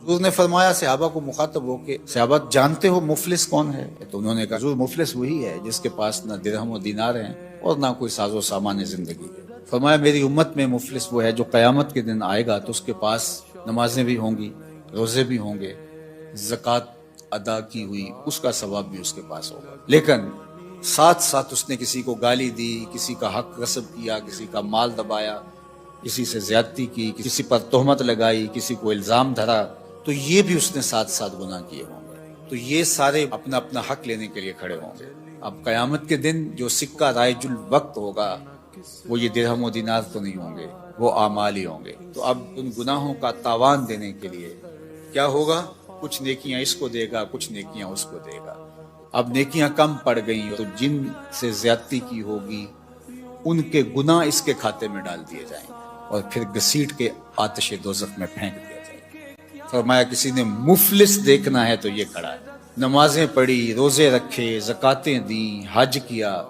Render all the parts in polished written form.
حضور نے فرمایا صحابہ کو مخاطب ہو کہ صحابہ جانتے ہو مفلس کون ہے؟ تو انہوں نے کہا حضور مفلس وہی ہے جس کے پاس نہ درہم و دینار ہیں اور نہ کوئی ساز و سامان زندگی ہے۔ فرمایا میری امت میں مفلس وہ ہے جو قیامت کے دن آئے گا تو اس کے پاس نمازیں بھی ہوں گی، روزے بھی ہوں گے، زکوٰۃ ادا کی ہوئی اس کا ثواب بھی اس کے پاس ہوگا، لیکن ساتھ ساتھ اس نے کسی کو گالی دی، کسی کا حق غصب کیا، کسی کا مال دبایا، کسی سے زیادتی کی، کسی پر تہمت لگائی، کسی کو الزام دھرا، تو یہ بھی اس نے ساتھ ساتھ گناہ کیے ہوں گے۔ تو یہ سارے اپنا اپنا حق لینے کے لیے کھڑے ہوں گے۔ اب قیامت کے دن جو سکہ رائج الوقت ہوگا وہ یہ درہم و دینار تو نہیں ہوں گے، وہ اعمال ہی ہوں گے۔ تو اب ان گناہوں کا تاوان دینے کے لیے کیا ہوگا؟ کچھ نیکیاں اس کو دے گا، کچھ نیکیاں اس کو دے گا۔ اب نیکیاں کم پڑ گئیں تو جن سے زیادتی کی ہوگی ان کے گناہ اس کے کھاتے میں ڈال دیے جائیں گے اور پھر گھسیٹ کے آتش دوزخ میں پھینک دیا جائے گا۔ فرمایا کسی نے مفلس دیکھنا ہے تو یہ کھڑا ہے، نمازیں پڑھی، روزے رکھے، زکاتیں دیں، حج کیا،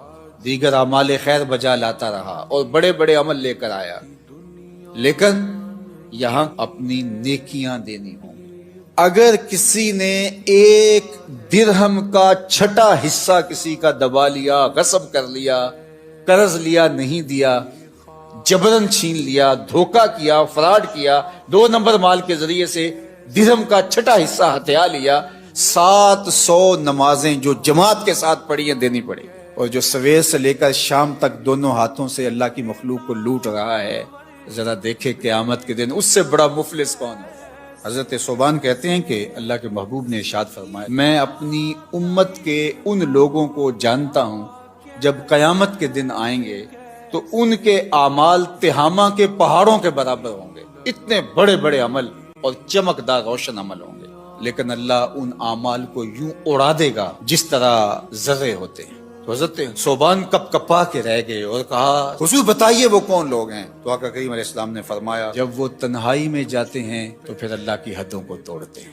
دیگر اعمال خیر بجا لاتا رہا اور بڑے بڑے عمل لے کر آیا، لیکن یہاں اپنی نیکیاں دینی ہوں۔ اگر کسی نے ایک درہم کا چھٹا حصہ کسی کا دبا لیا، غصب کر لیا، قرض لیا نہیں دیا، جبرن چھین لیا، دھوکہ کیا، فراڈ کیا، 2 نمبر مال کے ذریعے سے درہم کا چھٹا حصہ ہتھیا لیا، 700 نمازیں جو جماعت کے ساتھ پڑھی ہیں دینی پڑے گی۔ اور جو سویر سے لے کر شام تک دونوں ہاتھوں سے اللہ کی مخلوق کو لوٹ رہا ہے، ذرا دیکھے قیامت کے دن اس سے بڑا مفلس کون ہے؟ حضرت صوبان کہتے ہیں کہ اللہ کے محبوب نے ارشاد فرمایا میں اپنی امت کے ان لوگوں کو جانتا ہوں جب قیامت کے دن آئیں گے تو ان کے اعمال تہامہ کے پہاڑوں کے برابر ہوں گے، اتنے بڑے بڑے عمل اور چمکدار روشن عمل ہوں گے، لیکن اللہ ان اعمال کو یوں اڑا دے گا جس طرح ذرے ہوتے ہیں۔ تو حضرت صوبان کپ کپا کے رہ گئے اور کہا حضور بتائیے وہ کون لوگ ہیں؟ تو آقا کریم علیہ السلام نے فرمایا جب وہ تنہائی میں جاتے ہیں تو پھر اللہ کی حدوں کو توڑتے ہیں،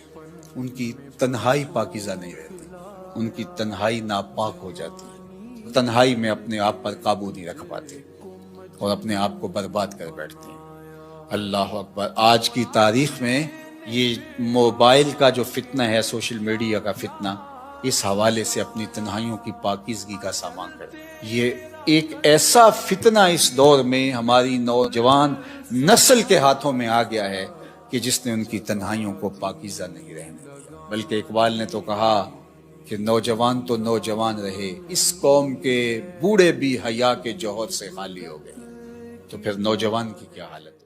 ان کی تنہائی پاکیزہ نہیں رہتی، ان کی تنہائی ناپاک ہو جاتی ہے، تنہائی میں اپنے آپ پر قابو نہیں رکھ پاتے اور اپنے آپ کو برباد کر بیٹھتے ہیں۔ اللہ اکبر۔ آج کی تاریخ میں یہ موبائل کا جو فتنہ ہے، سوشل میڈیا کا فتنہ، اس حوالے سے اپنی تنہائیوں کی پاکیزگی کا سامان کریں۔ یہ ایک ایسا فتنہ اس دور میں ہماری نوجوان نسل کے ہاتھوں میں آ گیا ہے کہ جس نے ان کی تنہائیوں کو پاکیزہ نہیں رہنے دیا، بلکہ اقبال نے تو کہا کہ نوجوان تو نوجوان رہے، اس قوم کے بوڑھے بھی حیا کے جوہر سے خالی ہو گئے۔ تو پھر نوجوان کی کیا حالت؟